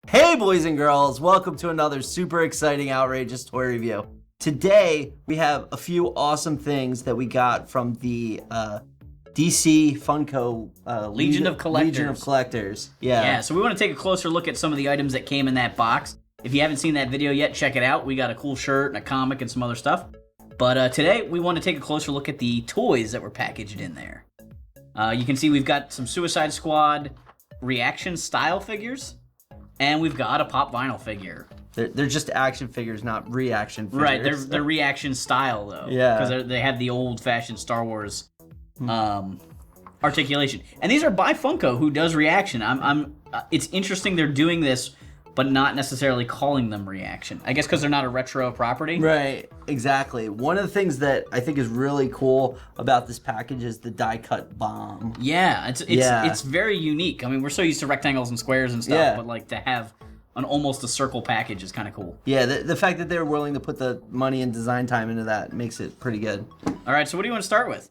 Hey boys and girls, welcome to another super exciting, outrageous toy review. Today, we have a few awesome things that we got from the DC Funko Legion of Collectors. Yeah, so we want to take a closer look at some of the items that came in that box. If you haven't seen that video yet, check it out. We got a cool shirt and a comic and some other stuff. But today, we want to take a closer look at the toys that were packaged in there. You can see we've got some Suicide Squad reaction style figures. And we've got a Pop Vinyl figure. They're just action figures, not reaction figures. Right, they're reaction style, though. Yeah. Because they have the old-fashioned Star Wars articulation. And these are by Funko, who does reaction. It's interesting they're doing this, but not necessarily calling them reaction. I guess because they're not a retro property. Right, exactly. One of the things that I think is really cool about this package is the die-cut bomb. Yeah, it's very unique. I mean, we're so used to rectangles and squares and stuff, but like to have almost a circle package is kind of cool. Yeah, the fact that they're willing to put the money and design time into that makes it pretty good. All right, so what do you want to start with?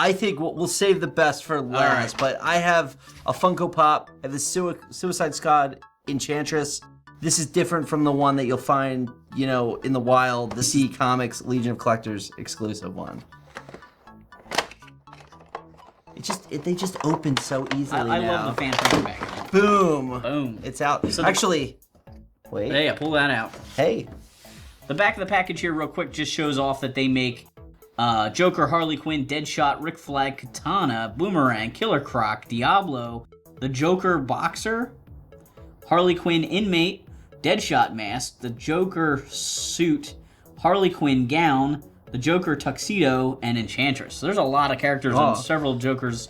I think we'll save the best for last, but I have a Funko Pop. I have the Suicide Squad Enchantress. This is different from the one that you'll find, in the wild, the DC Comics Legion of Collectors exclusive one. They just open so easily I now. love the fan print package. Boom. Boom. It's out. So actually, wait. Yeah, pull that out. Hey. The back of the package here, real quick, just shows off that they make Joker, Harley Quinn, Deadshot, Rick Flag, Katana, Boomerang, Killer Croc, Diablo, the Joker Boxer, Harley Quinn Inmate, Deadshot Mask, the Joker Suit, Harley Quinn Gown, the Joker Tuxedo, and Enchantress. So there's a lot of characters and several Jokers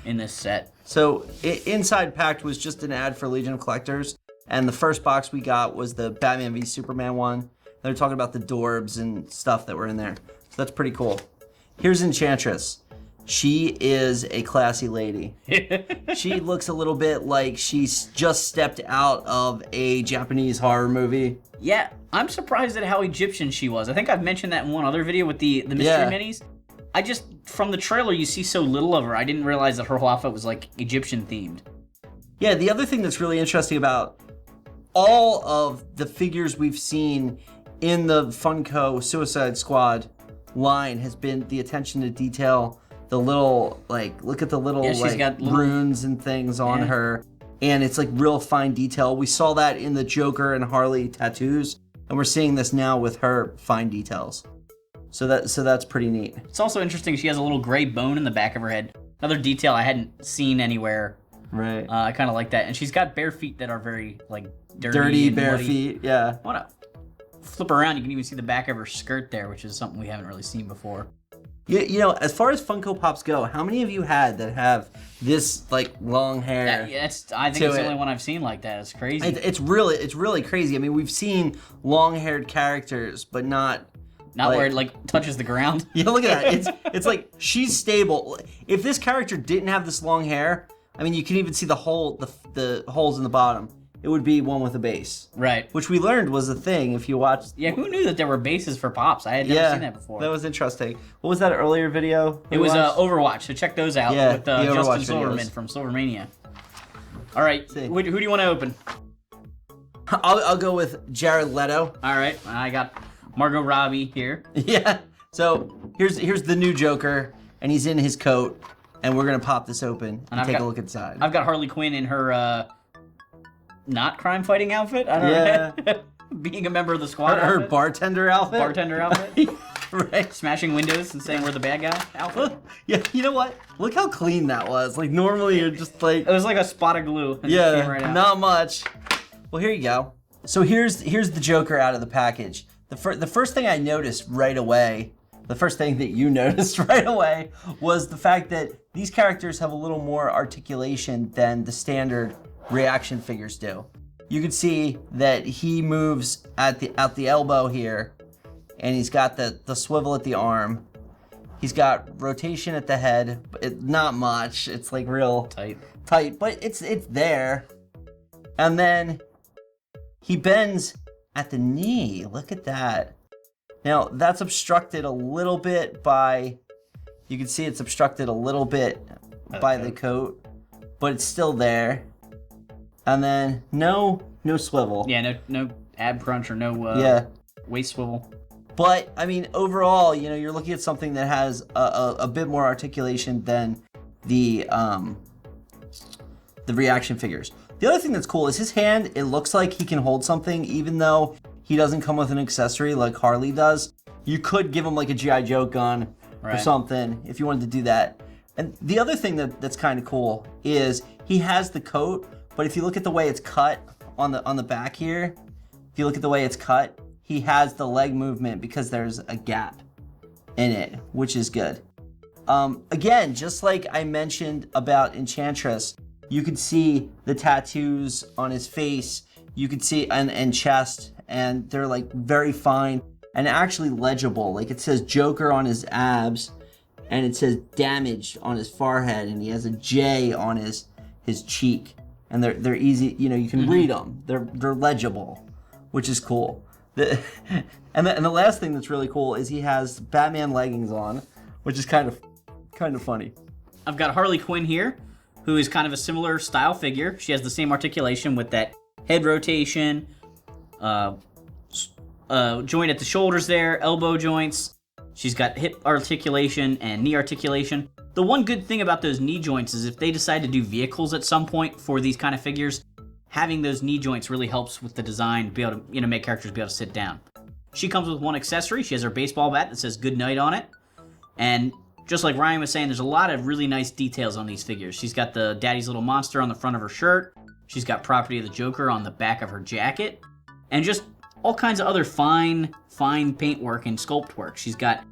in this set. So inside packed was just an ad for Legion of Collectors, and the first box we got was the Batman v Superman one. They're talking about the Dorbs and stuff that were in there. So that's pretty cool. Here's Enchantress. She is a classy lady. She looks a little bit like she's just stepped out of a Japanese horror movie. Yeah, I'm surprised at how Egyptian she was. I think I've mentioned that in one other video with the mystery minis. From the trailer, you see so little of her. I didn't realize that her whole outfit was like Egyptian themed. Yeah, the other thing that's really interesting about all of the figures we've seen in the Funko Suicide Squad line has been the attention to detail, the little, look at the little, runes and things on her, and it's, real fine detail. We saw that in the Joker and Harley tattoos, and we're seeing this now with her fine details. So that's pretty neat. It's also interesting, she has a little gray bone in the back of her head. Another detail I hadn't seen anywhere. Right. I kind of like that. And she's got bare feet that are very, dirty and bare muddy. feet, yeah. I want to flip around, you can even see the back of her skirt there, which is something we haven't really seen before. As far as Funko Pops go, how many of you had that have this, long hair? I think it's the only one I've seen like that. It's crazy. It's really crazy. I mean, we've seen long-haired characters, but not where it touches the ground. Yeah, look at that. It's like she's stable. If this character didn't have this long hair, I mean, you can even see the holes in the bottom. It would be one with a base. Right. Which we learned was a thing if you watched. Yeah, who knew that there were bases for Pops? I had never seen that before. That was interesting. What was that earlier video? It was Overwatch, so check those out with Justin Silverman from Silvermania. All right, who do you want to open? I'll go with Jared Leto. All right, I got Margot Robbie here. Yeah. So here's the new Joker, and he's in his coat, and we're gonna pop this open and take a look inside. I've got Harley Quinn in her not crime fighting outfit. I don't know. Being a member of the squad. Her bartender outfit. Bartender outfit. Right. Smashing windows and saying we're the bad guy outfit. Yeah. You know what? Look how clean that was. Normally you're just It was like a spot of glue. Yeah. Right out. Not much. Well, here you go. So here's the Joker out of the package. The first thing I noticed right away, the first thing that you noticed right away, was the fact that these characters have a little more articulation than the standard reaction figures do. You can see that he moves at the elbow here, and he's got the swivel at the arm. He's got rotation at the head, but not much. It's real tight, but it's there. And then he bends at the knee. Look at that. Now that's obstructed a little bit by, you can see it's obstructed a little bit by the coat, but it's still there. And then no swivel. Yeah, no ab crunch or no Yeah. waist swivel. But I mean, overall, you know, you're looking at something that has a bit more articulation than the reaction figures. The other thing that's cool is his hand. It looks like he can hold something, even though he doesn't come with an accessory like Harley does. You could give him like a G.I. Joe gun or something if you wanted to do that. And the other thing that's kind of cool is he has the coat, but if you look at the way it's cut on the back here, if you look at the way it's cut, he has the leg movement because there's a gap in it, which is good. Again, just like I mentioned about Enchantress, you could see the tattoos on his face, you could see and chest, and they're like very fine and actually legible. Like it says Joker on his abs, and it says damaged on his forehead, and he has a J on his cheek, and they're easy. You know, you can read them. They're legible, which is cool. And the last thing that's really cool is he has Batman leggings on, which is kind of funny. I've got Harley Quinn here, who is kind of a similar style figure. She has the same articulation with that head rotation, joint at the shoulders there, elbow joints. She's got hip articulation and knee articulation. The one good thing about those knee joints is if they decide to do vehicles at some point for these kind of figures, having those knee joints really helps with the design to be able to, make characters be able to sit down. She comes with one accessory. She has her baseball bat that says "Good Night" on it. And just like Ryan was saying, there's a lot of really nice details on these figures. She's got the Daddy's Little Monster on the front of her shirt. She's got Property of the Joker on the back of her jacket. And just all kinds of other fine paintwork and sculpt work. She's got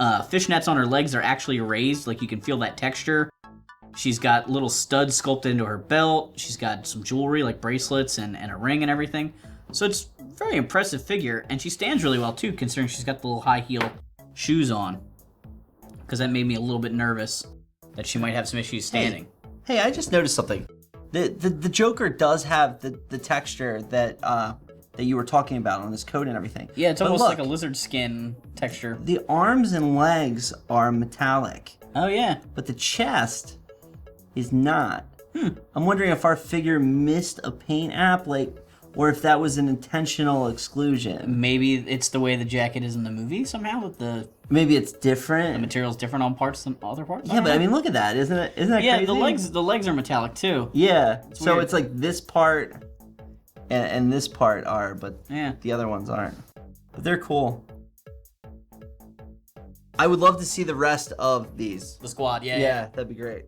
fishnets on her legs that are actually raised, like you can feel that texture. She's got little studs sculpted into her belt. She's got some jewelry like bracelets and a ring and everything. So it's a very impressive figure, and she stands really well too, considering she's got the little high heel shoes on. Because that made me a little bit nervous that she might have some issues standing. Hey, I just noticed something. The Joker does have the texture that you were talking about on his coat and everything. Yeah, it's almost like a lizard skin texture. The arms and legs are metallic. Oh yeah. But the chest is not. I'm wondering if our figure missed a paint app, or if that was an intentional exclusion. Maybe it's the way the jacket is in the movie somehow. With maybe it's different. The material's different on parts than other parts. Yeah, but I mean, look at that. Isn't that crazy? Yeah, the legs are metallic too. Yeah. It's so weird. it's like this part and this part are, but the other ones aren't. But they're cool. I would love to see the rest of these. The squad, yeah. Yeah, that'd be great.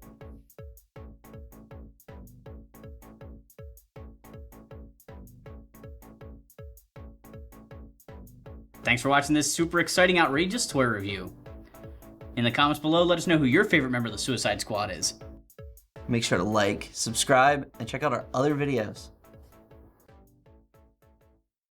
Thanks for watching this super exciting, outrageous toy review. In the comments below, let us know who your favorite member of the Suicide Squad is. Make sure to like, subscribe, and check out our other videos.